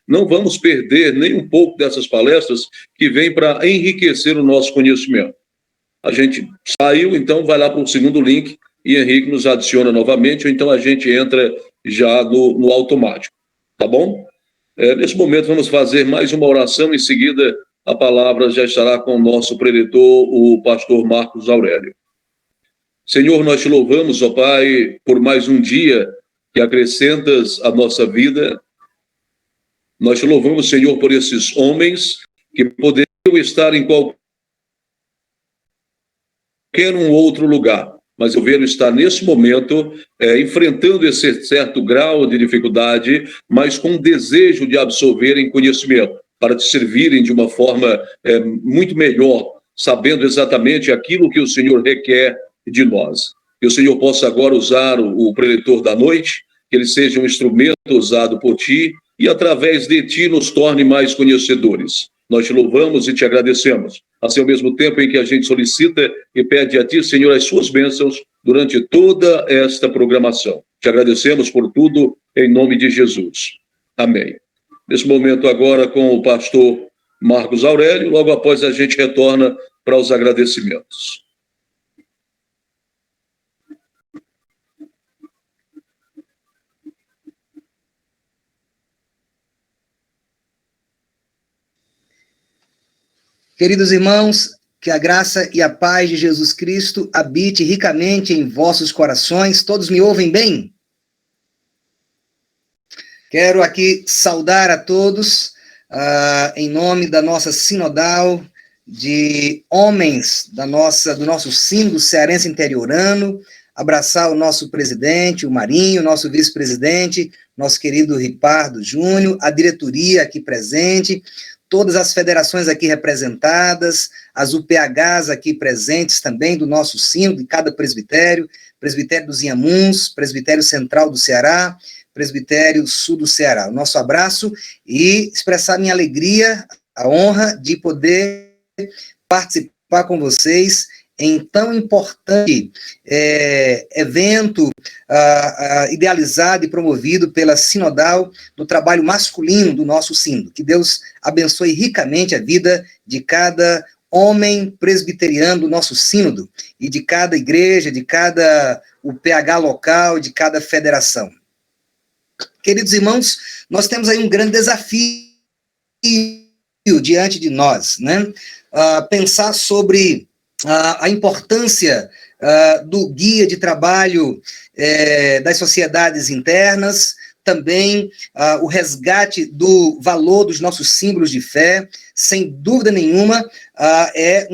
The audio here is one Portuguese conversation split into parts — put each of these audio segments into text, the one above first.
não vamos perder nem um pouco dessas palestras que vêm para enriquecer o nosso conhecimento. A gente saiu, então vai lá para o segundo link e Henrique nos adiciona novamente, ou então a gente entra já no automático, tá bom? Nesse momento vamos fazer mais uma oração, em seguida a palavra já estará com o nosso preletor, o pastor Marcos Aurélio. Senhor, nós te louvamos, ó Pai, por mais um dia que acrescentas à nossa vida. Nós te louvamos, Senhor, por esses homens que poderiam estar em qualquer um outro lugar, mas eu vejo estar nesse momento enfrentando esse certo grau de dificuldade, mas com desejo de absorverem conhecimento, para te servirem de uma forma muito melhor, sabendo exatamente aquilo que o Senhor requer de nós. Que o Senhor possa agora usar o preletor da noite, que ele seja um instrumento usado por ti e através de ti nos torne mais conhecedores. Nós te louvamos e te agradecemos. Assim, ao mesmo tempo em que a gente solicita e pede a ti, Senhor, as suas bênçãos durante toda esta programação. Te agradecemos por tudo, em nome de Jesus. Amém. Nesse momento agora com o pastor Marcos Aurélio, logo após a gente retorna para os agradecimentos. Queridos irmãos, que a graça e a paz de Jesus Cristo habite ricamente em vossos corações. Todos me ouvem bem? Quero aqui saudar a todos, em nome da nossa sinodal, de homens do nosso sínodo cearense interiorano, abraçar o nosso presidente, o Marinho, nosso vice-presidente, nosso querido Ripardo Júnior, a diretoria aqui presente, todas as federações aqui representadas, as UPHs aqui presentes também do nosso sínodo, de cada presbitério, presbitério dos Inhamuns, presbitério central do Ceará, presbitério sul do Ceará. O nosso abraço e expressar minha alegria, a honra de poder participar com vocês em tão importante evento idealizado e promovido pela Sinodal do trabalho masculino do nosso sínodo. Que Deus abençoe ricamente a vida de cada homem presbiteriano do nosso sínodo e de cada igreja, de cada UPH local, de cada federação. Queridos irmãos, nós temos aí um grande desafio diante de nós, né? Pensar sobre a importância do guia de trabalho das sociedades internas, também o resgate do valor dos nossos símbolos de fé, sem dúvida nenhuma, é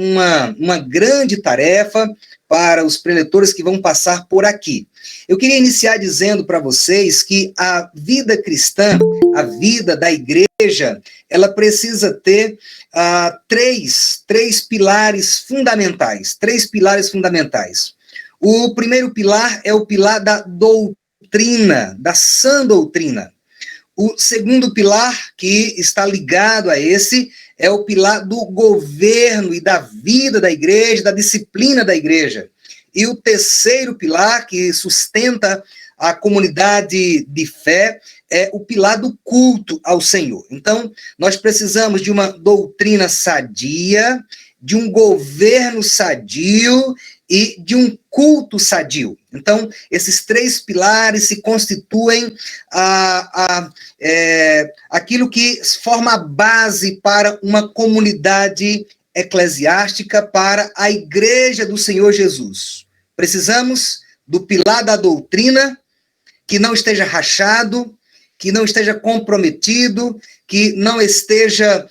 uma grande tarefa para os preletores que vão passar por aqui. Eu queria iniciar dizendo para vocês que a vida cristã, a vida da igreja, ela precisa ter três pilares fundamentais. O primeiro pilar é o pilar da doutrina, da sã doutrina. O segundo pilar, que está ligado a esse, é o pilar do governo e da vida da igreja, da disciplina da igreja. E o terceiro pilar, que sustenta a comunidade de fé, é o pilar do culto ao Senhor. Então, nós precisamos de uma doutrina sadia, de um governo sadio e de um culto sadio. Então, esses três pilares se constituem aquilo que forma a base para uma comunidade eclesiástica, para a igreja do Senhor Jesus. Precisamos do pilar da doutrina, que não esteja rachado, que não esteja comprometido, que não esteja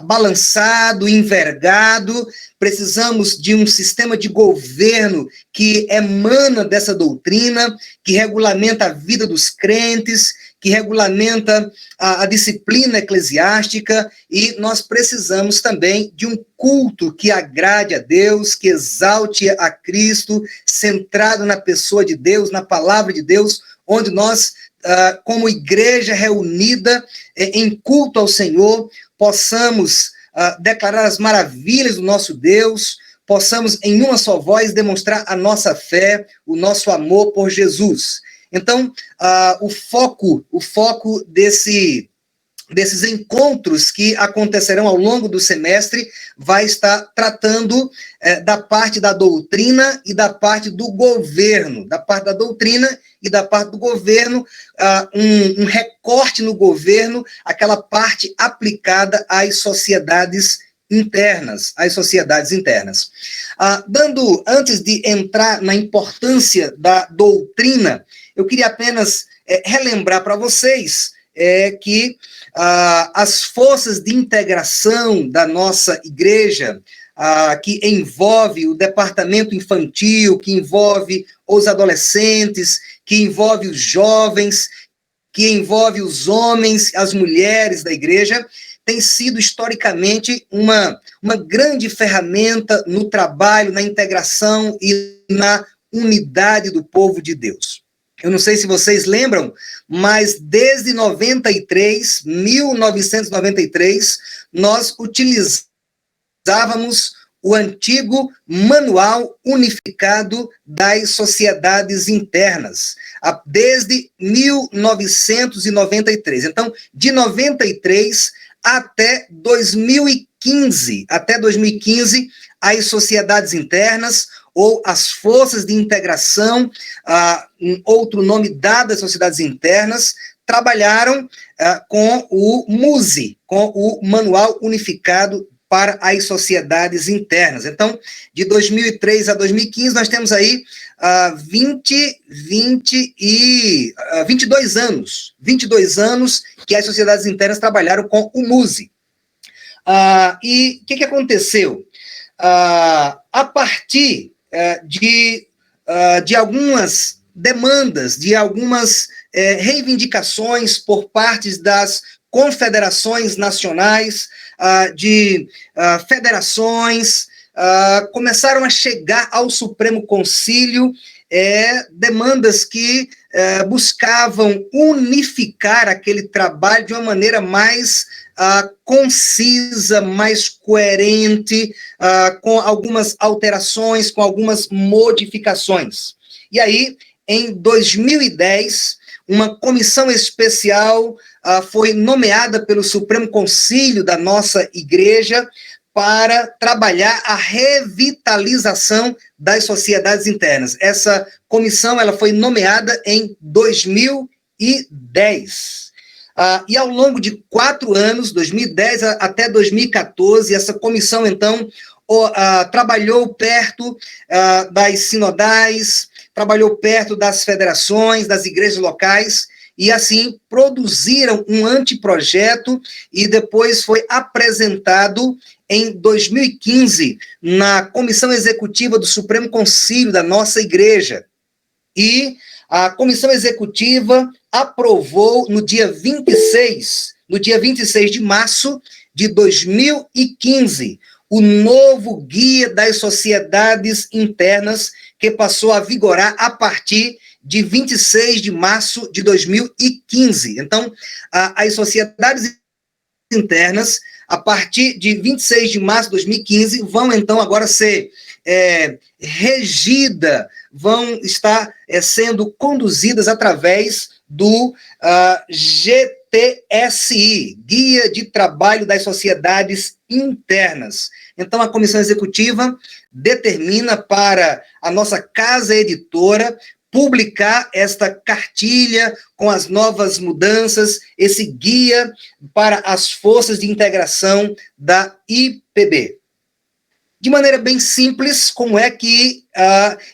balançado, envergado. Precisamos de um sistema de governo que emana dessa doutrina, que regulamenta a vida dos crentes, que regulamenta a disciplina eclesiástica, e nós precisamos também de um culto que agrade a Deus, que exalte a Cristo, centrado na pessoa de Deus, na palavra de Deus, onde nós, como igreja reunida em culto ao Senhor, possamos declarar as maravilhas do nosso Deus, possamos em uma só voz demonstrar a nossa fé, o nosso amor por Jesus. Então, o foco desses encontros que acontecerão ao longo do semestre vai estar tratando da parte da doutrina e da parte do governo, da parte da doutrina e da parte do governo, um recorte no governo, aquela parte aplicada às sociedades internas, antes de entrar na importância da doutrina, eu queria apenas relembrar para vocês que as forças de integração da nossa igreja, que envolve o departamento infantil, que envolve os adolescentes, que envolve os jovens, que envolve os homens, as mulheres da igreja, tem sido historicamente uma grande ferramenta no trabalho, na integração e na unidade do povo de Deus. Eu não sei se vocês lembram, mas desde 1993, nós utilizávamos o antigo Manual Unificado das Sociedades Internas, desde 1993. Então, de 93 até 2015, as sociedades internas, ou as forças de integração, um outro nome dado às sociedades internas, trabalharam com o MUSE, com o Manual Unificado para as Sociedades Internas. Então, de 2003 a 2015, nós temos aí 22 anos que as sociedades internas trabalharam com o MUSE. E o que aconteceu? A partir de algumas demandas, de algumas reivindicações por parte das confederações nacionais, de federações, começaram a chegar ao Supremo Concílio demandas que buscavam unificar aquele trabalho de uma maneira mais concisa, mais coerente, com algumas alterações, com algumas modificações. E aí, em 2010, uma comissão especial foi nomeada pelo Supremo Concílio da nossa igreja para trabalhar a revitalização das sociedades internas. Essa comissão ela foi nomeada em 2010. E ao longo de 4 anos, 2010 até 2014, essa comissão, então, trabalhou perto das sinodais, trabalhou perto das federações, das igrejas locais, e assim produziram um anteprojeto e depois foi apresentado em 2015 na Comissão Executiva do Supremo Concílio da nossa igreja. E a Comissão Executiva aprovou no dia 26 de março de 2015, o novo Guia das Sociedades Internas, que passou a vigorar a partir de 26 de março de 2015. Então, as sociedades internas, a partir de 26 de março de 2015, vão, então, agora ser vão estar sendo conduzidas através do GTSI, Guia de Trabalho das Sociedades Internas. Então, a Comissão Executiva determina para a nossa casa editora publicar esta cartilha com as novas mudanças, esse guia para as forças de integração da IPB. De maneira bem simples, como é que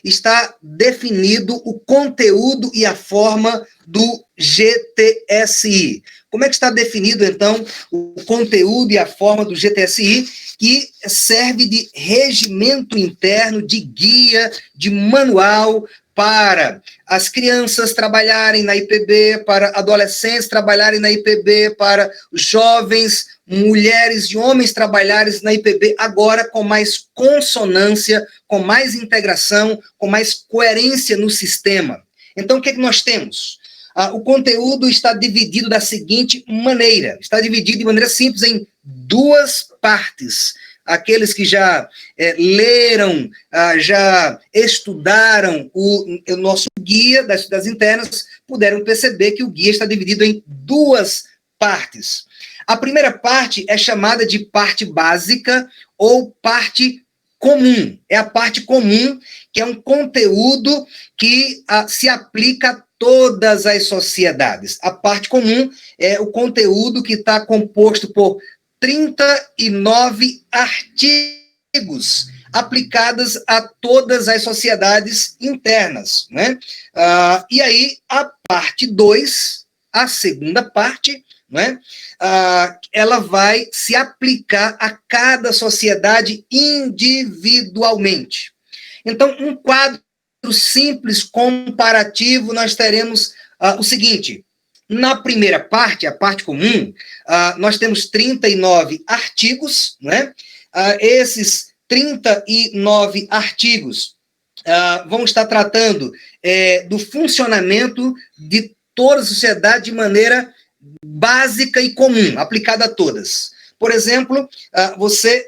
está definido o conteúdo e a forma do GTSI? Como é que está definido, então, o conteúdo e a forma do GTSI, que serve de regimento interno, de guia, de manual para as crianças trabalharem na IPB, para adolescentes trabalharem na IPB, para jovens, mulheres e homens trabalharem na IPB, agora com mais consonância, com mais integração, com mais coerência no sistema. Então, o que nós temos? O conteúdo está dividido da seguinte maneira, está dividido de maneira simples em 2 partes. aqueles que já leram, já estudaram o nosso guia das internas, puderam perceber que o guia está dividido em duas partes. A primeira parte é chamada de parte básica ou parte comum. É a parte comum, que é um conteúdo que se aplica a todas as sociedades. A parte comum é o conteúdo que está composto por 39 artigos aplicadas a todas as sociedades internas, né? E aí, a parte 2, a segunda parte, né? Ela vai se aplicar a cada sociedade individualmente. Então, um quadro simples, comparativo, nós teremos o seguinte: na primeira parte, a parte comum, nós temos 39 artigos, né? Esses 39 artigos vão estar tratando do funcionamento de toda a sociedade de maneira básica e comum, aplicada a todas. Por exemplo, você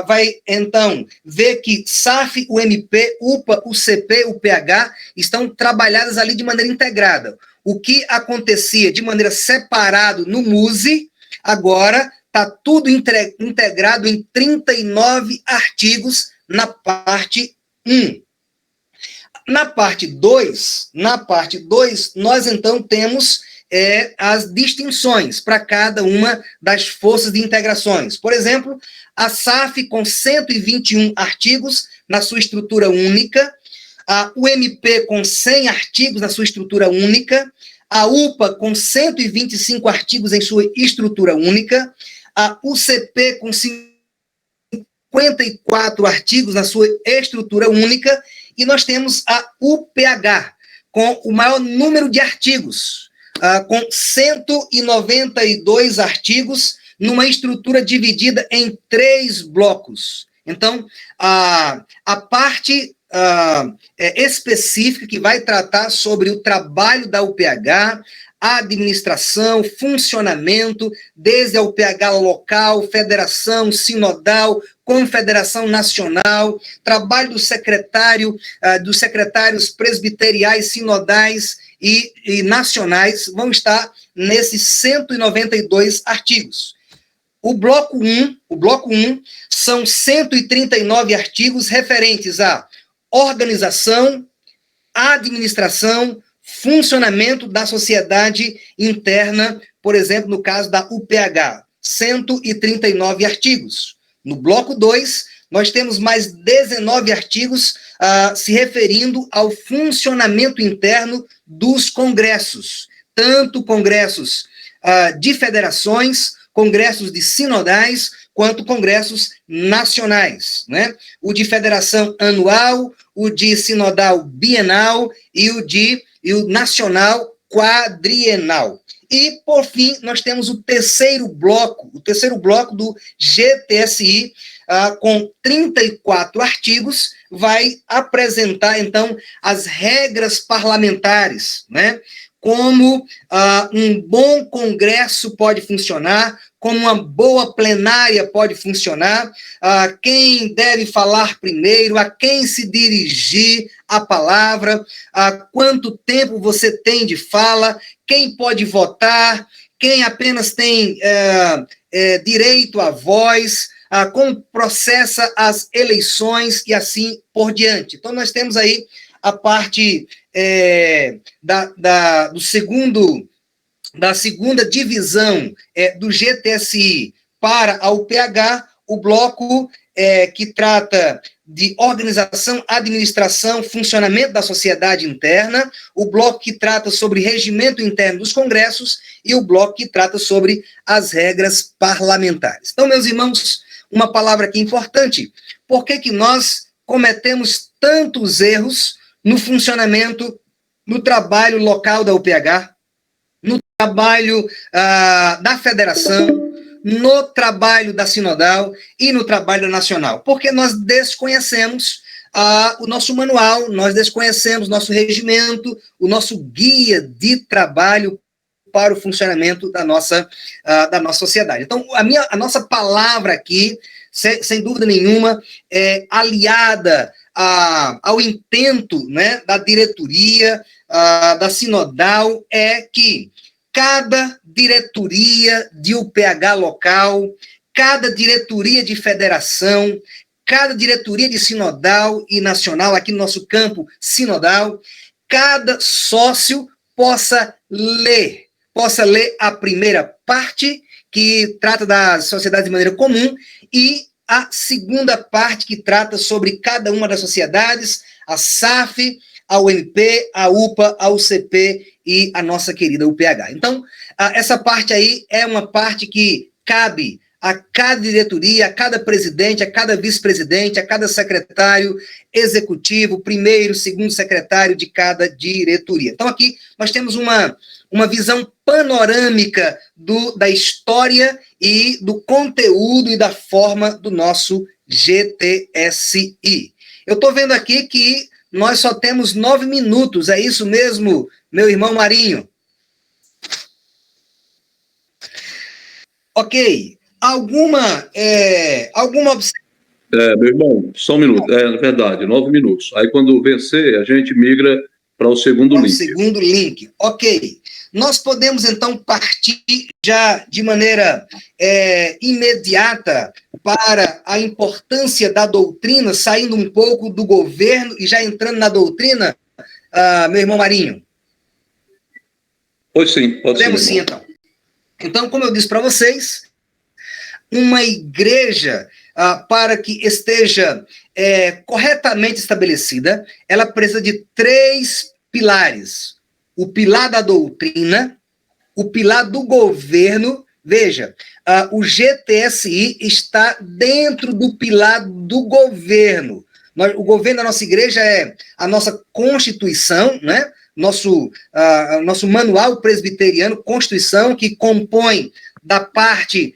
vai, então, ver que SAF, o MP, UPA, o CP, o PH estão trabalhadas ali de maneira integrada. O que acontecia de maneira separada no MUSE, agora está tudo integrado em 39 artigos na parte 1. Na parte 2, nós então temos as distinções para cada uma das forças de integrações. Por exemplo, a SAF com 121 artigos na sua estrutura única, o MP com 100 artigos na sua estrutura única, a UPA com 125 artigos em sua estrutura única, a UCP com 54 artigos na sua estrutura única, e nós temos a UPH com o maior número de artigos, com 192 artigos, numa estrutura dividida em 3 blocos. Então, a parte específica que vai tratar sobre o trabalho da UPH, a administração, funcionamento, desde a UPH local, federação, sinodal, confederação nacional, trabalho do secretário, dos secretários presbiteriais, sinodais e nacionais, vão estar nesses 192 artigos. O bloco 1 são 139 artigos referentes à organização, administração, funcionamento da sociedade interna, por exemplo, no caso da UPH, 139 artigos. No bloco 2, nós temos mais 19 artigos se referindo ao funcionamento interno dos congressos, tanto congressos de federações, congressos de sinodais, quanto congressos nacionais, né? O de federação anual, o de sinodal bienal e o nacional quadrienal. E, por fim, nós temos o terceiro bloco do GTSI, com 34 artigos, vai apresentar, então, as regras parlamentares, né? Como um bom congresso pode funcionar, como uma boa plenária pode funcionar, quem deve falar primeiro, a quem se dirigir a palavra, quanto tempo você tem de fala, quem pode votar, quem apenas tem direito à voz, como processa as eleições e assim por diante. Então, nós temos aí a parte da segunda divisão do GTSI para a UPH, o bloco que trata de organização, administração, funcionamento da sociedade interna, o bloco que trata sobre regimento interno dos congressos e o bloco que trata sobre as regras parlamentares. Então, meus irmãos, uma palavra aqui importante: por que nós cometemos tantos erros no funcionamento, no trabalho local da UPH, no trabalho da federação, no trabalho da sinodal e no trabalho nacional? Porque nós desconhecemos o nosso manual, nós desconhecemos nosso regimento, o nosso guia de trabalho para o funcionamento da nossa sociedade. Então, a nossa palavra aqui sem dúvida nenhuma, aliada ao intento, né, da diretoria, da sinodal, é que cada diretoria de UPH local, cada diretoria de federação, cada diretoria de sinodal e nacional, aqui no nosso campo sinodal, cada sócio possa ler a primeira parte, que trata das sociedades de maneira comum, e a segunda parte, que trata sobre cada uma das sociedades, a SAF, a UMP, a UPA, a UCP e a nossa querida UPH. Então, essa parte aí é uma parte que cabe a cada diretoria, a cada presidente, a cada vice-presidente, a cada secretário executivo, primeiro, segundo secretário de cada diretoria. Então, aqui nós temos uma visão panorâmica da história e do conteúdo e da forma do nosso GTSI. Eu estou vendo aqui que nós só temos 9 minutos, é isso mesmo, meu irmão Marinho? Ok. Alguma observação? Meu irmão, só um minuto. É verdade, 9 minutos. Aí, quando vencer, a gente migra para o segundo link. Segundo link. Ok. Nós podemos, então, partir já de maneira imediata para a importância da doutrina, saindo um pouco do governo e já entrando na doutrina, meu irmão Marinho? Pois sim, pode ser. Podemos sim, então. Então, como eu disse para vocês, uma igreja, para que esteja corretamente estabelecida, ela precisa de 3 pilares. O pilar da doutrina, o pilar do governo. Veja, o GTSI está dentro do pilar do governo. O governo da nossa igreja é a nossa Constituição, né? Nosso manual presbiteriano, Constituição, que compõe da parte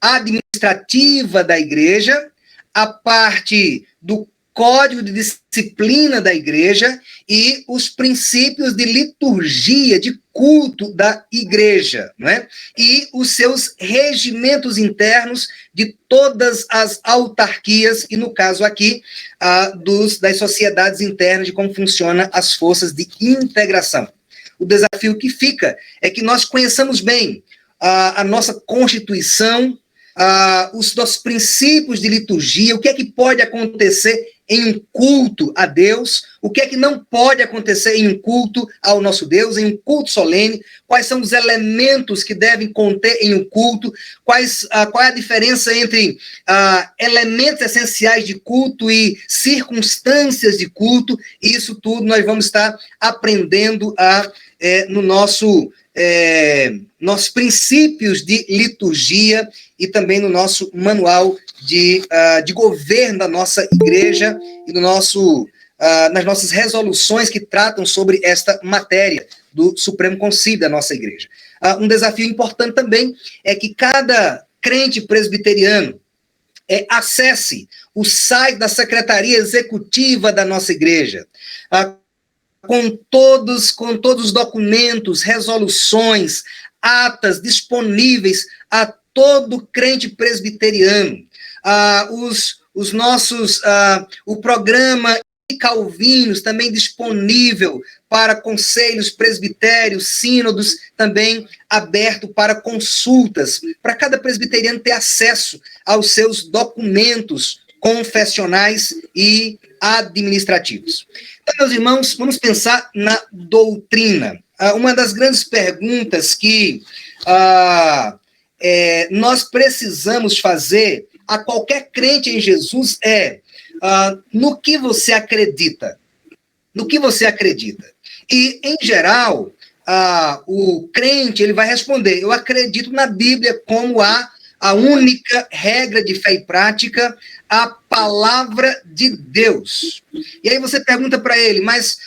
administrativa da igreja, a parte do Código de Disciplina da igreja e os princípios de liturgia, de culto da igreja, né? E os seus regimentos internos de todas as autarquias, e no caso aqui, das sociedades internas, de como funcionam as forças de integração. O desafio que fica é que nós conheçamos bem a nossa Constituição, os nossos princípios de liturgia, o que é que pode acontecer em um culto a Deus, o que é que não pode acontecer em um culto ao nosso Deus, em um culto solene, quais são os elementos que devem conter em um culto, qual é a diferença entre elementos essenciais de culto e circunstâncias de culto. Isso tudo nós vamos estar aprendendo no nossos princípios de liturgia e também no nosso manual de governo da nossa igreja e nas nossas resoluções que tratam sobre esta matéria do Supremo Concílio da nossa igreja. Um desafio importante também é que cada crente presbiteriano acesse o site da Secretaria Executiva da nossa igreja, com todos os documentos, resoluções, atas disponíveis a todo crente presbiteriano. O programa Calvinos também disponível para conselhos, presbitérios, sínodos, também aberto para consultas, para cada presbiteriano ter acesso aos seus documentos confessionais e administrativos. Então, meus irmãos, vamos pensar na doutrina. Uma das grandes perguntas que nós precisamos fazer a qualquer crente em Jesus é: no que você acredita? No que você acredita? E, em geral, o crente ele vai responder: eu acredito na Bíblia como a única regra de fé e prática, a palavra de Deus. E aí você pergunta para ele: mas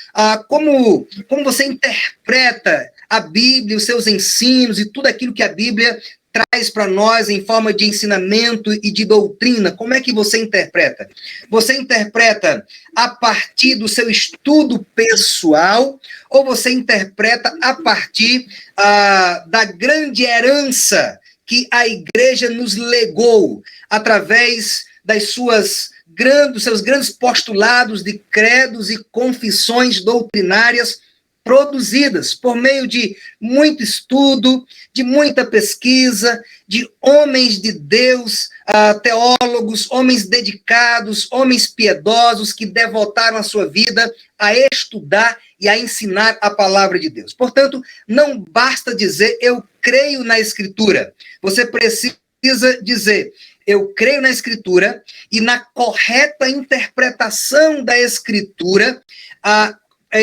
como você interpreta a Bíblia, os seus ensinos e tudo aquilo que a Bíblia traz para nós em forma de ensinamento e de doutrina? Como é que você interpreta? Você interpreta a partir do seu estudo pessoal ou você interpreta a partir da grande herança que a igreja nos legou, através dos seus grandes postulados de credos e confissões doutrinárias produzidas por meio de muito estudo, de muita pesquisa, de homens de Deus, teólogos, homens dedicados, homens piedosos que devotaram a sua vida a estudar e a ensinar a palavra de Deus. Portanto, não basta dizer eu creio na Escritura. Você precisa dizer eu creio na Escritura e na correta interpretação da Escritura, a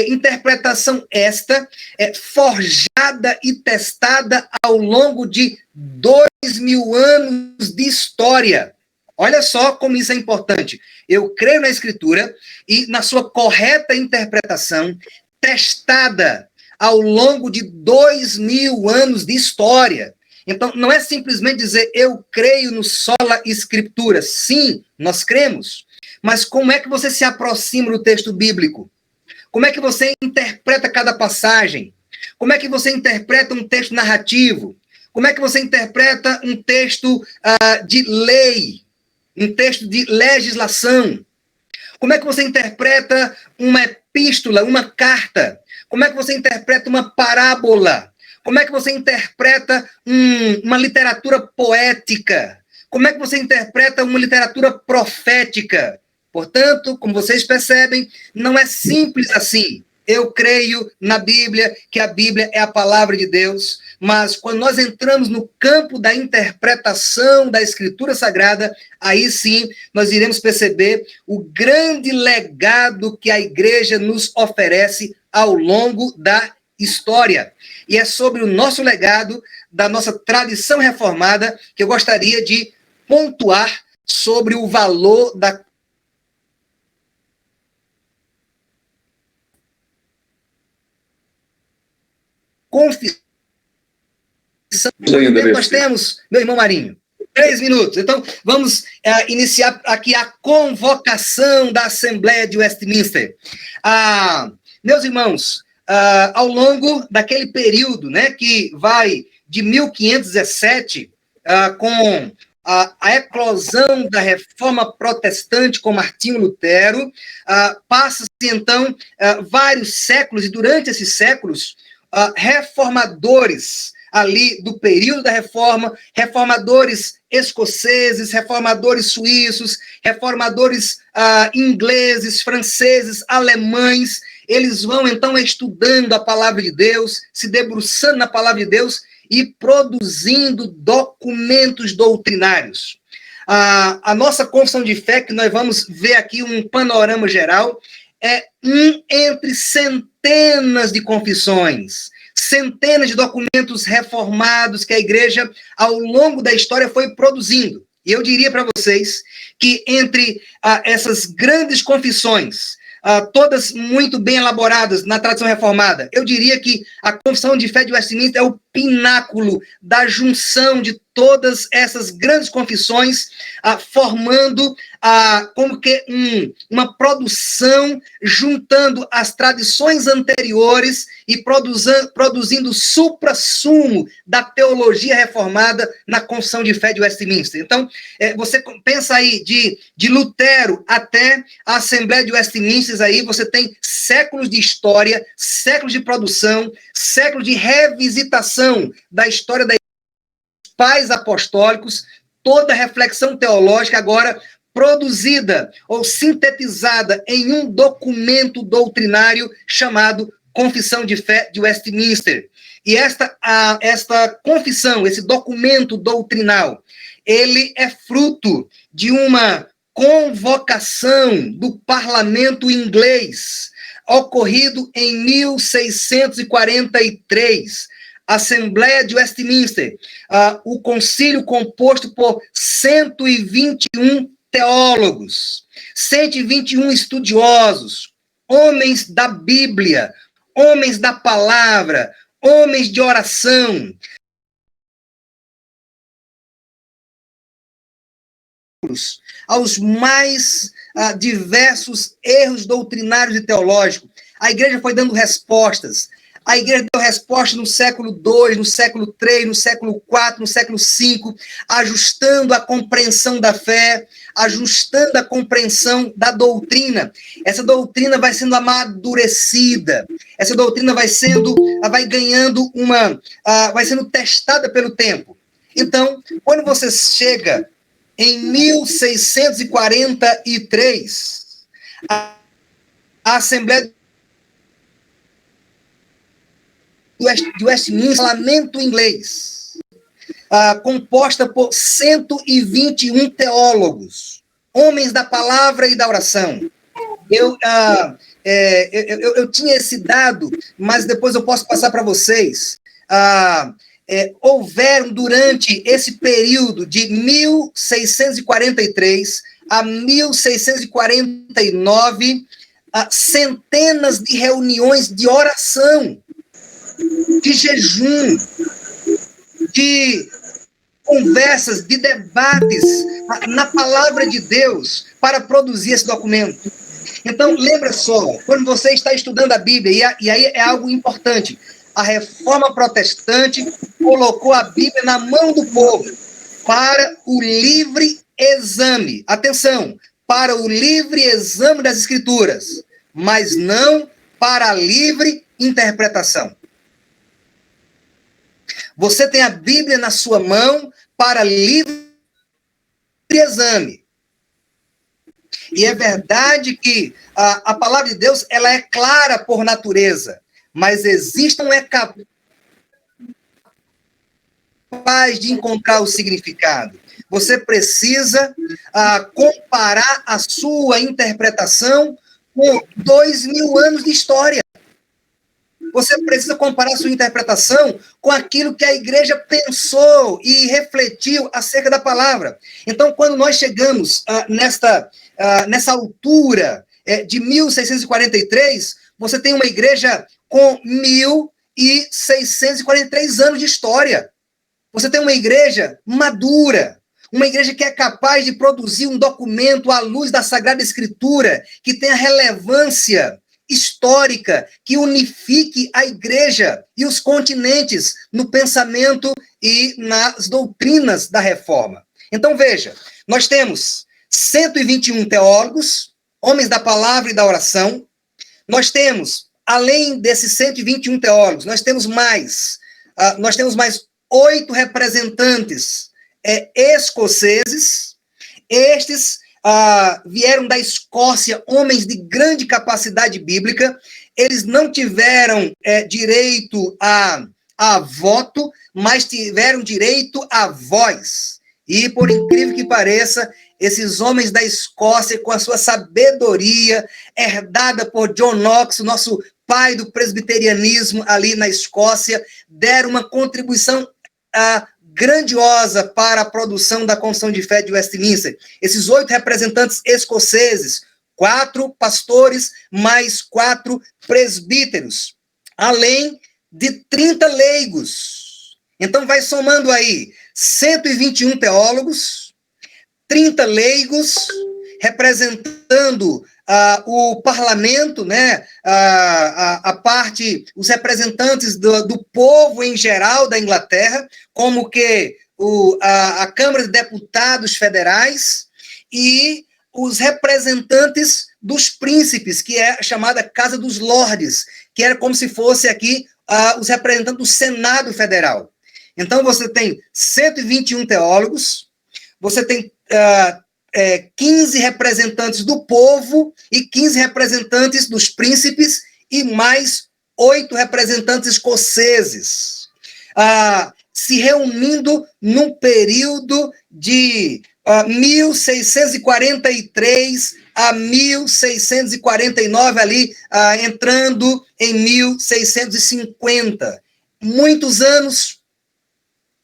interpretação esta é forjada e testada ao longo de 2000 anos de história. Olha só como isso é importante. Eu creio na Escritura e na sua correta interpretação, testada ao longo de 2000 anos de história. Então, não é simplesmente dizer eu creio no sola Escritura. Sim, nós cremos. Mas como é que você se aproxima do texto bíblico? Como é que você interpreta cada passagem? Como é que você interpreta um texto narrativo? Como é que você interpreta um texto de lei? Um texto de legislação? Como é que você interpreta uma epístola, uma carta? Como é que você interpreta uma parábola? Como é que você interpreta uma literatura poética? Como é que você interpreta uma literatura profética? Portanto, como vocês percebem, não é simples assim. Eu creio na Bíblia, que a Bíblia é a palavra de Deus, mas quando nós entramos no campo da interpretação da Escritura Sagrada, aí sim nós iremos perceber o grande legado que a igreja nos oferece ao longo da história. E é sobre o nosso legado, da nossa tradição reformada, que eu gostaria de pontuar sobre o valor da confissão. Nós temos, meu irmão Marinho, 3 minutos. Então, vamos iniciar aqui a convocação da Assembleia de Westminster. Meus irmãos, ao longo daquele período, né, que vai de 1517, com a eclosão da reforma protestante com Martinho Lutero, passa-se, então, vários séculos, e durante esses séculos, reformadores ali do período da reforma, reformadores escoceses, reformadores suíços, reformadores ingleses, franceses, alemães, eles vão então estudando a palavra de Deus, se debruçando na palavra de Deus e produzindo documentos doutrinários. A nossa confissão de fé, que nós vamos ver aqui um panorama geral, é entre centenas de confissões, centenas de documentos reformados que a igreja, ao longo da história, foi produzindo. E eu diria para vocês que entre essas grandes confissões, todas muito bem elaboradas na tradição reformada, eu diria que a Confissão de Fé de Westminster é o pináculo da junção de todas essas grandes confissões, formando como que uma produção, juntando as tradições anteriores e produzindo o suprassumo da teologia reformada na Confissão de Fé de Westminster. Então, você pensa aí de Lutero até a Assembleia de Westminster, aí você tem séculos de história, séculos de produção, séculos de revisitação da história da pais apostólicos, toda a reflexão teológica agora produzida ou sintetizada em um documento doutrinário chamado Confissão de Fé de Westminster. E esta confissão, esse documento doutrinal, ele é fruto de uma convocação do parlamento inglês, ocorrido em 1643, Assembleia de Westminster, o concílio composto por 121 teólogos, 121 estudiosos, homens da Bíblia, homens da palavra, homens de oração, aos mais diversos erros doutrinários e teológicos. A igreja foi dando respostas. A igreja deu resposta no século II, no século III, no século IV, no século V, ajustando a compreensão da fé, ajustando a compreensão da doutrina. Essa doutrina vai sendo amadurecida, essa doutrina vai ganhando vai sendo testada pelo tempo. Então, quando você chega em 1643, a Assembleia de Westminster, parlamento inglês, composta por 121 teólogos, homens da palavra e da oração. Eu tinha esse dado, mas depois eu posso passar para vocês. Houveram, durante esse período de 1643 a 1649, centenas de reuniões de oração, de jejum, de conversas, de debates na palavra de Deus para produzir esse documento. Então, lembra só, quando você está estudando a Bíblia, e aí é algo importante, a Reforma Protestante colocou a Bíblia na mão do povo para o livre exame. Atenção, para o livre exame das Escrituras, mas não para a livre interpretação. Você tem a Bíblia na sua mão para livre exame. E é verdade que a palavra de Deus, ela é clara por natureza, mas existe um capaz de encontrar o significado. Você precisa comparar a sua interpretação com 2000 anos de história. Você precisa comparar a sua interpretação com aquilo que a igreja pensou e refletiu acerca da palavra. Então, quando nós chegamos nessa altura de 1643, você tem uma igreja com 1643 anos de história. Você tem uma igreja madura, uma igreja que é capaz de produzir um documento à luz da Sagrada Escritura, que tenha relevância histórica, que unifique a igreja e os continentes no pensamento e nas doutrinas da reforma. Então, veja, nós temos 121 teólogos, homens da palavra e da oração. Nós temos, além desses 121 teólogos, nós temos mais 8 representantes escoceses. Estes vieram da Escócia, homens de grande capacidade bíblica. Eles não tiveram direito a voto, mas tiveram direito a voz. E, por incrível que pareça, esses homens da Escócia, com a sua sabedoria, herdada por John Knox, o nosso pai do presbiterianismo ali na Escócia, deram uma contribuição grandiosa para a produção da Confissão de Fé de Westminster. Esses 8 representantes escoceses, 4 pastores, mais 4 presbíteros, além de 30 leigos. Então, vai somando aí 121 teólogos, 30 leigos, representando o parlamento, né? Os representantes do povo em geral da Inglaterra, como que a Câmara de Deputados Federais e os representantes dos príncipes, que é a chamada Casa dos Lordes, que era como se fosse aqui os representantes do Senado Federal. Então, você tem 121 teólogos, você tem 15 representantes do povo e 15 representantes dos príncipes e mais 8 representantes escoceses, se reunindo num período de 1643 a 1649, ali entrando em 1650. Muitos anos,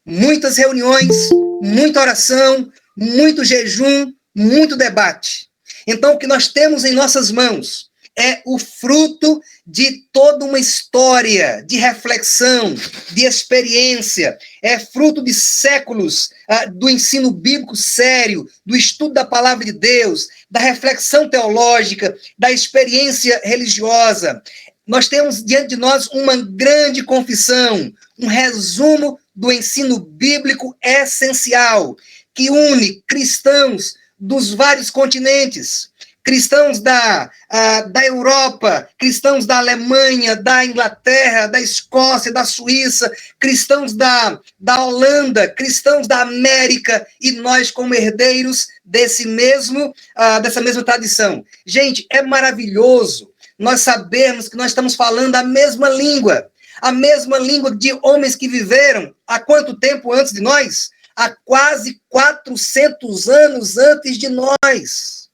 muitas reuniões, muita oração, muito jejum, muito debate. Então, o que nós temos em nossas mãos é o fruto de toda uma história de reflexão, de experiência, é fruto de séculos do ensino bíblico sério, do estudo da palavra de Deus, da reflexão teológica, da experiência religiosa. nós temos diante de nós uma grande confissão, um resumo do ensino bíblico essencial, que une cristãos dos vários continentes, cristãos da Europa, cristãos da Alemanha, da Inglaterra, da Escócia, da Suíça, cristãos da Holanda, cristãos da América, e nós como herdeiros dessa mesma tradição. Gente, é maravilhoso nós sabermos que nós estamos falando a mesma língua de homens que viveram há quanto tempo antes de nós? Há quase 400 anos antes de nós.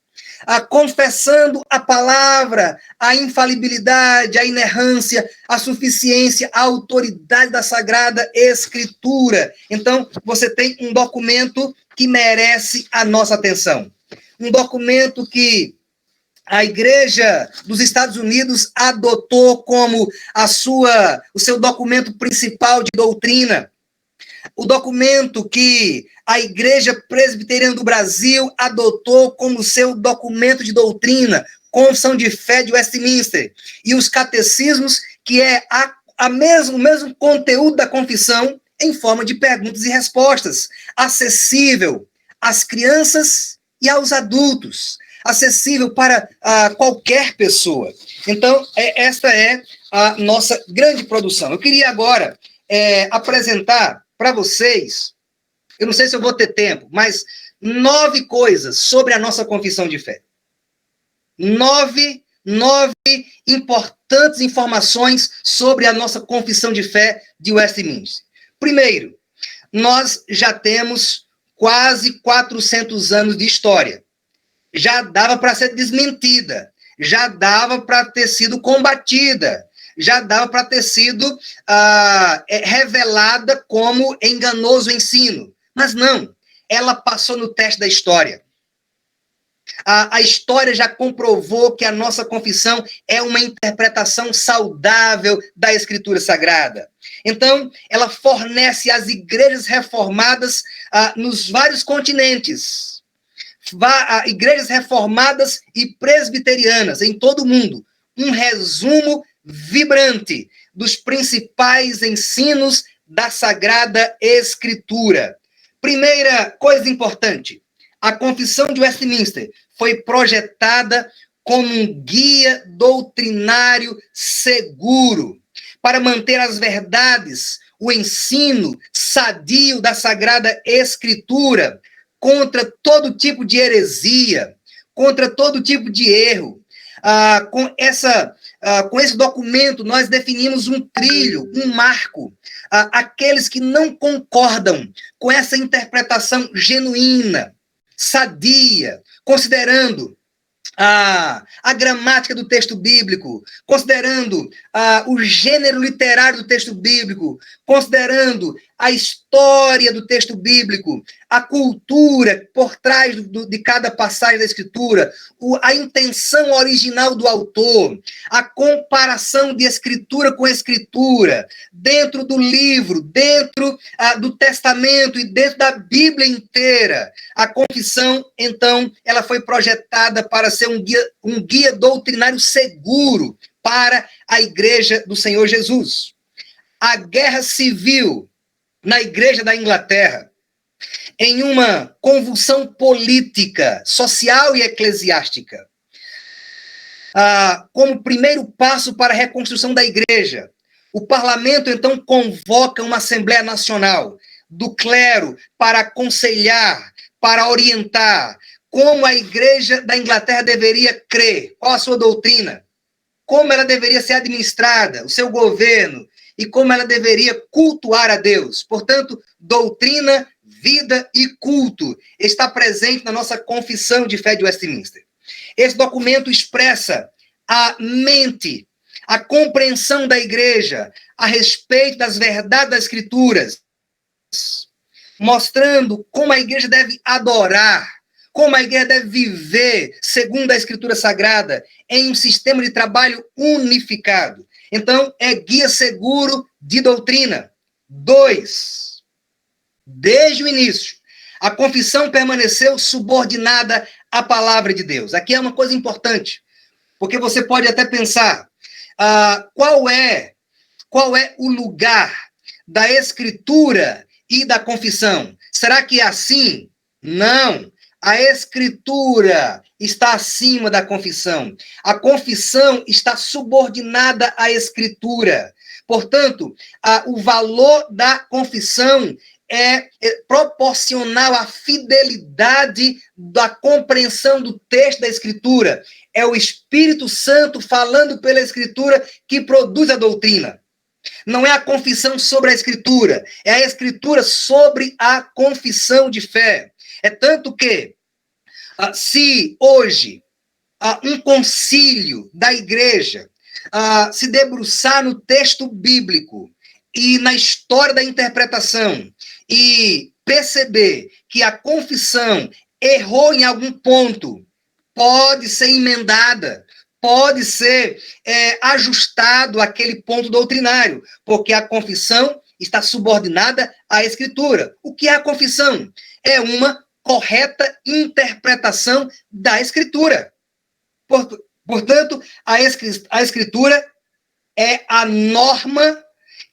Confessando a palavra, a infalibilidade, a inerrância, a suficiência, a autoridade da Sagrada Escritura. Então, você tem um documento que merece a nossa atenção. Um documento que a Igreja dos Estados Unidos adotou como o seu documento principal de doutrina. O documento que a Igreja Presbiteriana do Brasil adotou como seu documento de doutrina, Confissão de Fé de Westminster, e os catecismos, que é o mesmo conteúdo da confissão, em forma de perguntas e respostas, acessível às crianças e aos adultos, acessível para qualquer pessoa. Então, esta é a nossa grande produção. Eu queria agora apresentar para vocês, eu não sei se eu vou ter tempo, mas 9 coisas sobre a nossa confissão de fé. 9 importantes informações sobre a nossa confissão de fé de Westminster. Primeiro, nós já temos quase 400 anos de história. Já dava para ser desmentida, já dava para ter sido combatida, já dava para ter sido revelada como enganoso ensino. Mas não, ela passou no teste da história. A história já comprovou que a nossa confissão é uma interpretação saudável da Escritura Sagrada. Então, ela fornece às igrejas reformadas nos vários continentes, igrejas reformadas e presbiterianas em todo o mundo, um resumo vibrante dos principais ensinos da Sagrada Escritura. Primeira coisa importante, a Confissão de Westminster foi projetada como um guia doutrinário seguro para manter as verdades, o ensino sadio da Sagrada Escritura contra todo tipo de heresia, contra todo tipo de erro. Com esse documento, nós definimos um trilho, um marco. Aqueles que não concordam com essa interpretação genuína, sadia, considerando a gramática do texto bíblico, considerando o gênero literário do texto bíblico, considerando a história do texto bíblico, a cultura por trás de cada passagem da Escritura, a intenção original do autor, a comparação de Escritura com Escritura, dentro do livro, dentro do Testamento e dentro da Bíblia inteira. A confissão, então, ela foi projetada para ser um guia doutrinário seguro para a Igreja do Senhor Jesus. A guerra civil na Igreja da Inglaterra, em uma convulsão política, social e eclesiástica, como primeiro passo para a reconstrução da Igreja, o parlamento, então, convoca uma Assembleia Nacional do clero para aconselhar, para orientar como a Igreja da Inglaterra deveria crer, qual a sua doutrina, como ela deveria ser administrada, o seu governo, e como ela deveria cultuar a Deus. Portanto, doutrina, vida e culto está presente na nossa Confissão de Fé de Westminster. Esse documento expressa a mente, a compreensão da Igreja a respeito das verdades das Escrituras, mostrando como a Igreja deve adorar, como a Igreja deve viver segundo a Escritura Sagrada em um sistema de trabalho unificado. Então, é guia seguro de doutrina. 2, desde o início, a confissão permaneceu subordinada à palavra de Deus. Aqui é uma coisa importante, porque você pode até pensar, qual é o lugar da Escritura e da confissão? Será que é assim? Não. A Escritura está acima da confissão. A confissão está subordinada à Escritura. Portanto, o valor da confissão é proporcional à fidelidade da compreensão do texto da Escritura. É o Espírito Santo falando pela Escritura que produz a doutrina. Não é a confissão sobre a Escritura, é a Escritura sobre a confissão de fé. É tanto que, se hoje um concílio da igreja se debruçar no texto bíblico e na história da interpretação e perceber que a confissão errou em algum ponto, pode ser emendada, pode ser ajustado aquele ponto doutrinário, porque a confissão está subordinada à Escritura. O que é a confissão? É uma correta interpretação da Escritura. Portanto, a Escritura é a norma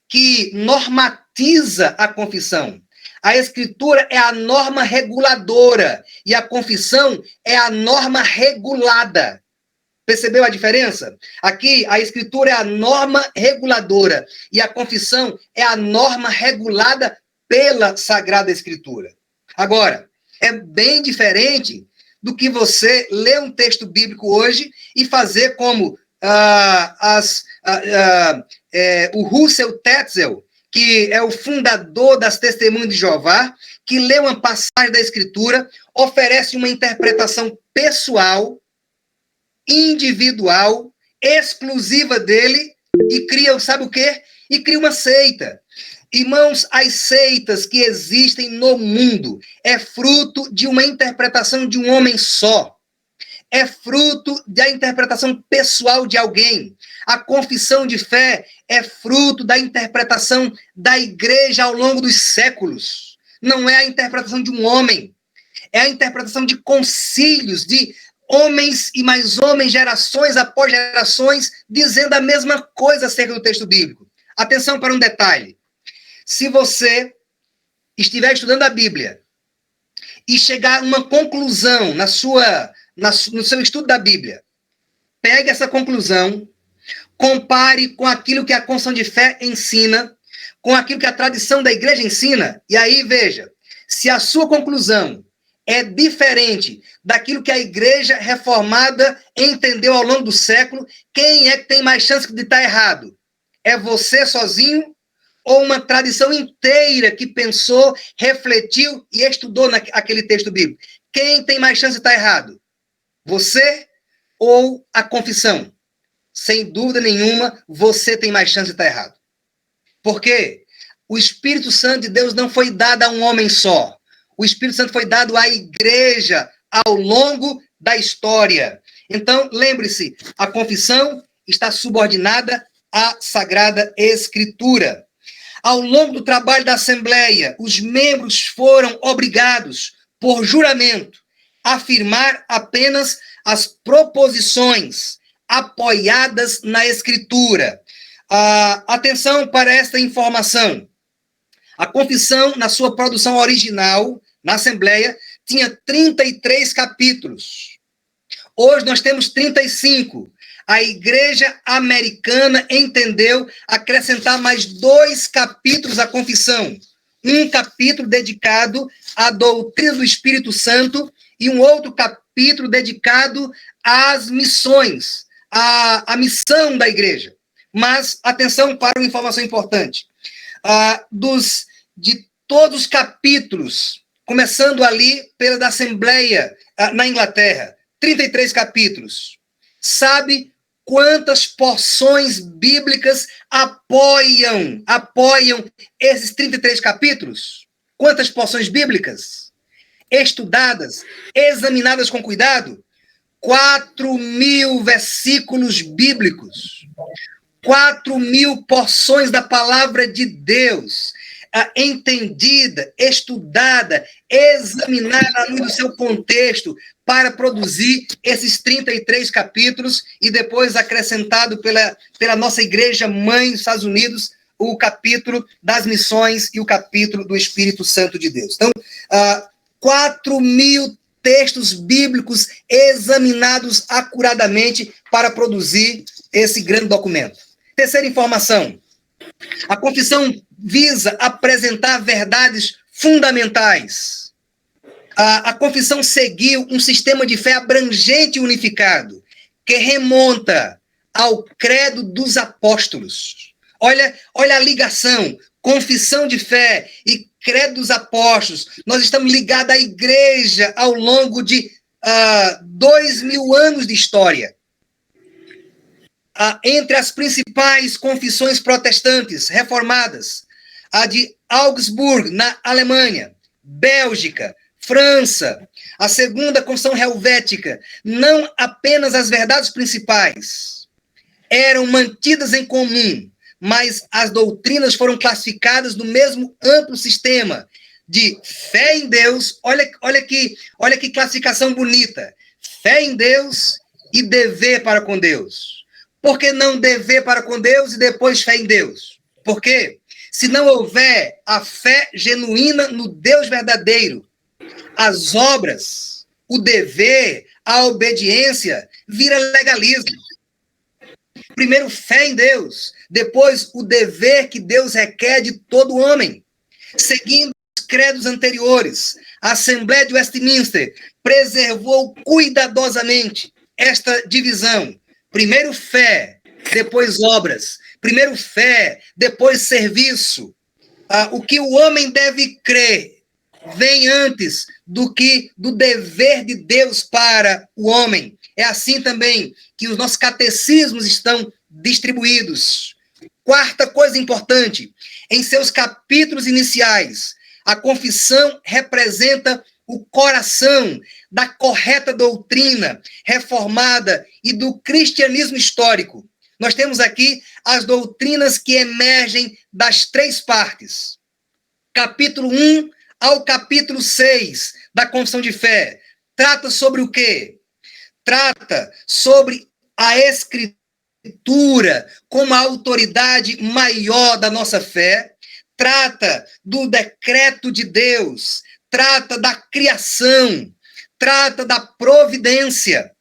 que normatiza a confissão. A Escritura é a norma reguladora e a confissão é a norma regulada. Percebeu a diferença? Aqui, a Escritura é a norma reguladora e a confissão é a norma regulada pela Sagrada Escritura. Agora, é bem diferente do que você ler um texto bíblico hoje e fazer como o Russell Tetzel, que é o fundador das Testemunhas de Jeová, que lê uma passagem da Escritura, oferece uma interpretação pessoal, individual, exclusiva dele, e cria, sabe o quê? E cria uma seita. Irmãos, as seitas que existem no mundo é fruto de uma interpretação de um homem só. É fruto da interpretação pessoal de alguém. A confissão de fé é fruto da interpretação da igreja ao longo dos séculos. Não é a interpretação de um homem. É a interpretação de concílios, de homens e mais homens, gerações após gerações, dizendo a mesma coisa acerca do texto bíblico. Atenção para um detalhe. Se você estiver estudando a Bíblia e chegar a uma conclusão no seu estudo da Bíblia, pegue essa conclusão, compare com aquilo que a confissão de fé ensina, com aquilo que a tradição da igreja ensina, e aí veja, se a sua conclusão é diferente daquilo que a igreja reformada entendeu ao longo do século, quem é que tem mais chance de estar errado? É você sozinho ou uma tradição inteira que pensou, refletiu e estudou naquele texto bíblico? Quem tem mais chance de estar errado? Você ou a confissão? Sem dúvida nenhuma, você tem mais chance de estar errado. Por quê? O Espírito Santo de Deus não foi dado a um homem só. O Espírito Santo foi dado à igreja ao longo da história. Então, lembre-se, a confissão está subordinada à Sagrada Escritura. Ao longo do trabalho da Assembleia, os membros foram obrigados, por juramento, a afirmar apenas as proposições apoiadas na Escritura. Atenção para esta informação. A confissão, na sua produção original, na Assembleia, tinha 33 capítulos. Hoje nós temos 35. A igreja americana entendeu acrescentar mais 2 capítulos à confissão. Um capítulo dedicado à doutrina do Espírito Santo e um outro capítulo dedicado às missões, à missão da igreja. Mas, atenção para uma informação importante. De todos os capítulos, começando ali pela da Assembleia na Inglaterra, 33 capítulos. Sabe quantas porções bíblicas apoiam esses 33 capítulos? Quantas porções bíblicas? Estudadas, examinadas com cuidado? 4.000 versículos bíblicos. 4.000 porções da palavra de Deus. entendida, estudada, examinada à luz do seu contexto, para produzir esses 33 capítulos e depois acrescentado pela nossa igreja mãe dos Estados Unidos, o capítulo das missões e o capítulo do Espírito Santo de Deus. Então, 4.000 textos bíblicos examinados acuradamente para produzir esse grande documento. Terceira informação. A confissão visa apresentar verdades fundamentais. A confissão seguiu um sistema de fé abrangente e unificado, que remonta ao credo dos apóstolos. Olha a ligação, confissão de fé e credo dos apóstolos. Nós estamos ligados à igreja ao longo de 2.000 anos de história. Entre as principais confissões protestantes reformadas, a de Augsburg, na Alemanha, Bélgica, França, a segunda confissão helvética, não apenas as verdades principais eram mantidas em comum, mas as doutrinas foram classificadas no mesmo amplo sistema de fé em Deus. Olha que classificação bonita. Fé em Deus e dever para com Deus. Por que não dever para com Deus e depois fé em Deus? Por quê? Se não houver a fé genuína no Deus verdadeiro, as obras, o dever, a obediência, vira legalismo. Primeiro, fé em Deus. Depois, o dever que Deus requer de todo homem. Seguindo os credos anteriores, a Assembleia de Westminster preservou cuidadosamente esta divisão. Primeiro, fé, depois obras. Primeiro, fé, depois serviço. O que o homem deve crer vem antes do dever de Deus para o homem. É assim também que os nossos catecismos estão distribuídos. Quarta coisa importante, em seus capítulos iniciais, a confissão representa o coração da correta doutrina reformada e do cristianismo histórico. Nós temos aqui as doutrinas que emergem das 3 partes. Capítulo 1 ao capítulo 6 da Confissão de Fé. Trata sobre o quê? Trata sobre a Escritura como a autoridade maior da nossa fé. Trata do decreto de Deus. Trata da criação. Trata da providência.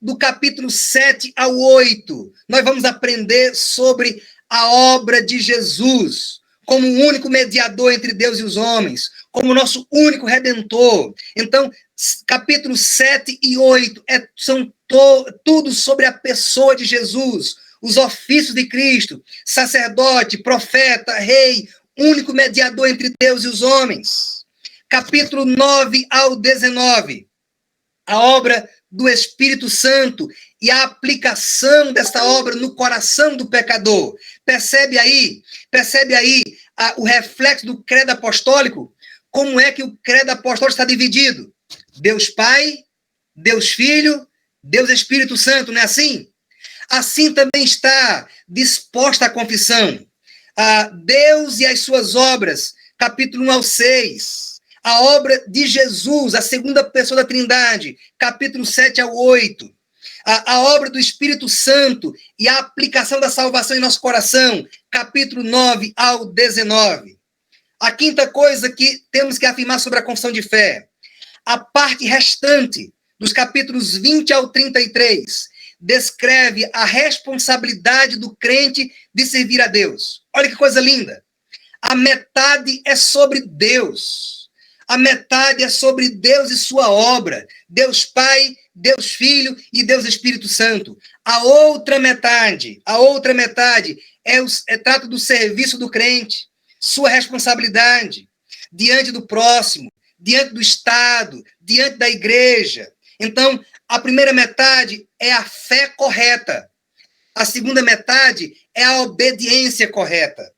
Do capítulo 7 ao 8, nós vamos aprender sobre a obra de Jesus, como o único mediador entre Deus e os homens, como o nosso único redentor. Então, capítulos 7 e 8 são tudo sobre a pessoa de Jesus, os ofícios de Cristo, sacerdote, profeta, rei, único mediador entre Deus e os homens. Capítulo 9 ao 19, a obra do Espírito Santo e a aplicação dessa obra no coração do pecador. Percebe aí o reflexo do credo apostólico? Como é que o credo apostólico está dividido? Deus Pai, Deus Filho, Deus Espírito Santo, não é assim? Assim também está disposta a confissão. Deus e as suas obras, capítulo 1 ao 6. A obra de Jesus, a segunda pessoa da Trindade, capítulo 7 ao 8. A obra do Espírito Santo e a aplicação da salvação em nosso coração, capítulo 9 ao 19. A quinta coisa que temos que afirmar sobre a confissão de fé, a parte restante, dos capítulos 20 ao 33, descreve a responsabilidade do crente de servir a Deus. Olha que coisa linda. A metade é sobre Deus. A metade é sobre Deus e sua obra. Deus Pai, Deus Filho e Deus Espírito Santo. A outra metade trata do serviço do crente, sua responsabilidade diante do próximo, diante do Estado, diante da igreja. Então, a primeira metade é a fé correta. A segunda metade é a obediência correta.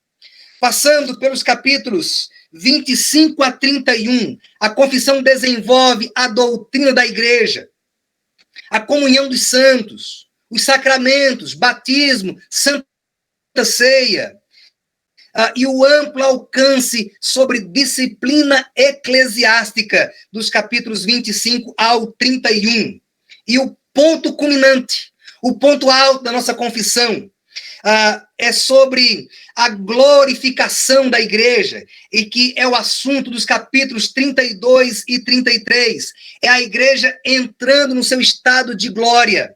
Passando pelos capítulos 25 a 31, a confissão desenvolve a doutrina da igreja, a comunhão dos santos, os sacramentos, batismo, santa ceia, e o amplo alcance sobre disciplina eclesiástica, dos capítulos 25 ao 31. E o ponto culminante, o ponto alto da nossa confissão, é sobre a glorificação da igreja, e que é o assunto dos capítulos 32 e 33. É a igreja entrando no seu estado de glória.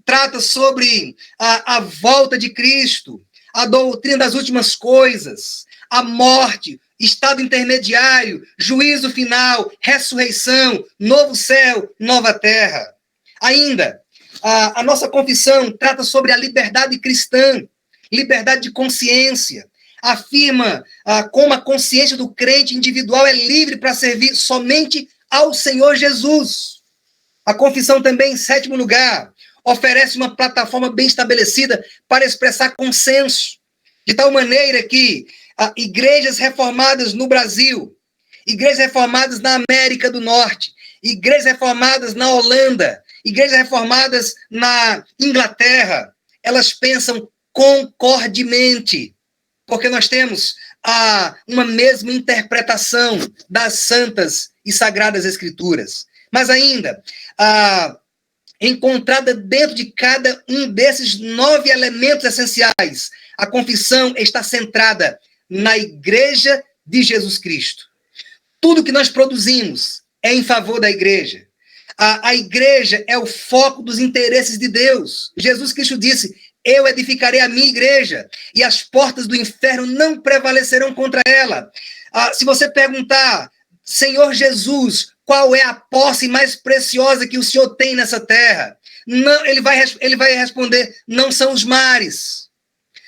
Trata sobre a volta de Cristo, a doutrina das últimas coisas, a morte, estado intermediário, juízo final, ressurreição, novo céu, nova terra. Ainda, a nossa confissão trata sobre a liberdade cristã, liberdade de consciência. Afirma como a consciência do crente individual é livre para servir somente ao Senhor Jesus. A confissão também, em sétimo lugar, oferece uma plataforma bem estabelecida para expressar consenso, de tal maneira que igrejas reformadas no Brasil, igrejas reformadas na América do Norte, igrejas reformadas na Holanda, igrejas reformadas na Inglaterra, elas pensam concordemente, porque nós temos uma mesma interpretação das santas e sagradas escrituras. Mas ainda, encontrada dentro de cada um desses 9 elementos essenciais, a confissão está centrada na igreja de Jesus Cristo. Tudo que nós produzimos é em favor da igreja. A igreja é o foco dos interesses de Deus. Jesus Cristo disse: eu edificarei a minha igreja, e as portas do inferno não prevalecerão contra ela. Se você perguntar, Senhor Jesus, qual é a posse mais preciosa que o Senhor tem nessa terra? Não, ele vai responder: não são os mares,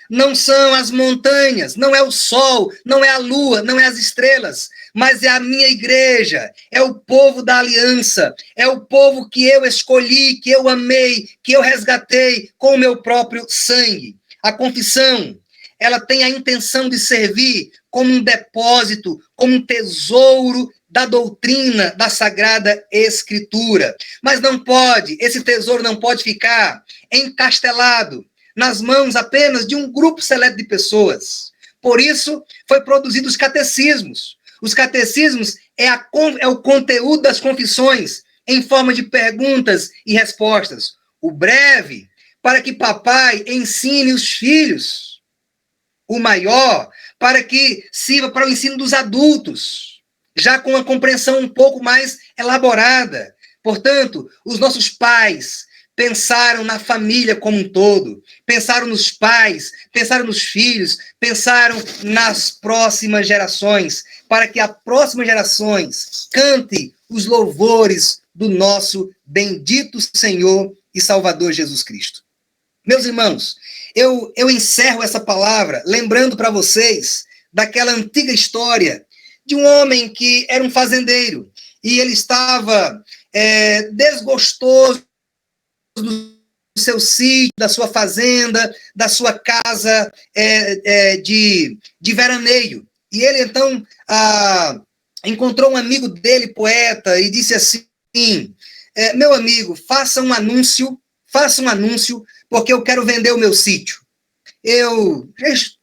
não são as montanhas, não é o sol, não é a lua, não é as estrelas, mas é a minha igreja, é o povo da aliança, é o povo que eu escolhi, que eu amei, que eu resgatei com o meu próprio sangue. A confissão, ela tem a intenção de servir como um depósito, como um tesouro da doutrina da Sagrada Escritura. Mas esse tesouro não pode ficar encastelado nas mãos apenas de um grupo seleto de pessoas. Por isso, foi produzido os catecismos. Os catecismos é o conteúdo das confissões, em forma de perguntas e respostas. O breve, para que papai ensine os filhos. O maior, para que sirva para o ensino dos adultos, já com uma compreensão um pouco mais elaborada. Portanto, os nossos pais pensaram na família como um todo, pensaram nos pais, pensaram nos filhos, pensaram nas próximas gerações, para que as próximas gerações cante os louvores do nosso bendito Senhor e Salvador Jesus Cristo. Meus irmãos, eu encerro essa palavra lembrando para vocês daquela antiga história de um homem que era um fazendeiro, e ele estava desgostoso do seu sítio, da sua fazenda, da sua casa de veraneio. E ele, então, encontrou um amigo dele, poeta, e disse assim: meu amigo, faça um anúncio, porque eu quero vender o meu sítio. Eu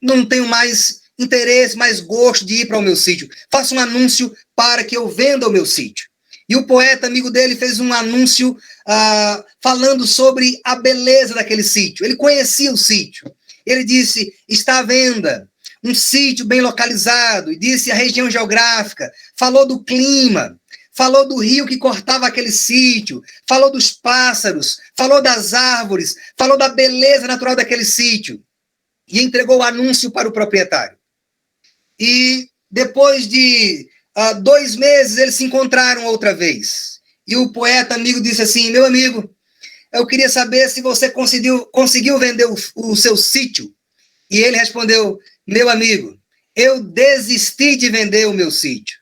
não tenho mais interesse, mais gosto de ir para o meu sítio. Faça um anúncio para que eu venda o meu sítio. E o poeta, amigo dele, fez um anúncio falando sobre a beleza daquele sítio. Ele conhecia o sítio. Ele disse: está à venda um sítio bem localizado, e disse a região geográfica, falou do clima, falou do rio que cortava aquele sítio, falou dos pássaros, falou das árvores, falou da beleza natural daquele sítio, e entregou o anúncio para o proprietário. E depois de 2 meses, eles se encontraram outra vez. E o poeta amigo disse assim: meu amigo, eu queria saber se você conseguiu vender o seu sítio. E ele respondeu: meu amigo, eu desisti de vender o meu sítio.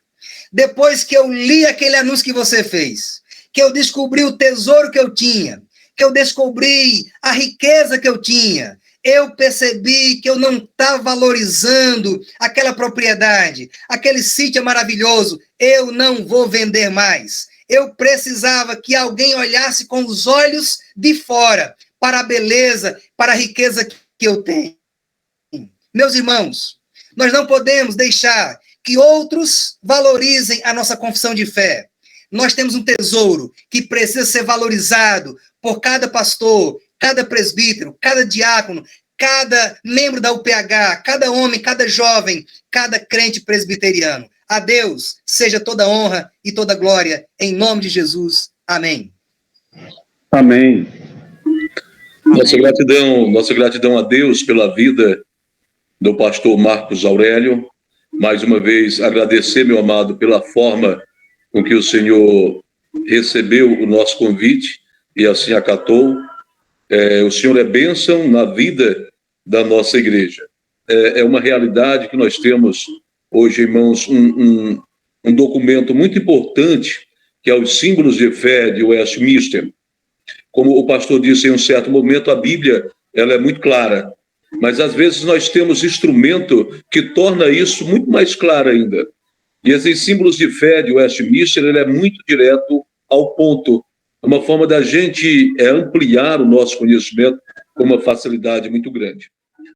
Depois que eu li aquele anúncio que você fez, que eu descobri o tesouro que eu tinha, que eu descobri a riqueza que eu tinha, eu percebi que eu não estava valorizando aquela propriedade, aquele sítio é maravilhoso, eu não vou vender mais. Eu precisava que alguém olhasse com os olhos de fora para a beleza, para a riqueza que eu tenho. Meus irmãos, Nós não podemos deixar que outros valorizem a nossa confissão de fé. Nós temos um tesouro que precisa ser valorizado por cada pastor, cada presbítero, cada diácono, cada membro da UPH, cada homem, cada jovem, cada crente presbiteriano. A Deus seja toda honra e toda glória, em nome de Jesus. Amém. Amém. Nossa gratidão a Deus pela vida do pastor Marcos Aurélio. Mais uma vez, agradecer, meu amado, pela forma com que o Senhor recebeu o nosso convite e assim acatou. O Senhor é bênção na vida da nossa igreja. É uma realidade que nós temos hoje em mãos um documento muito importante, que é os símbolos de fé de Westminster. Como o pastor disse em um certo momento, a Bíblia ela é muito clara, mas às vezes nós temos instrumento que torna isso muito mais claro ainda. E esses símbolos de fé de Westminster, ele é muito direto ao ponto. É uma forma da gente ampliar o nosso conhecimento com uma facilidade muito grande.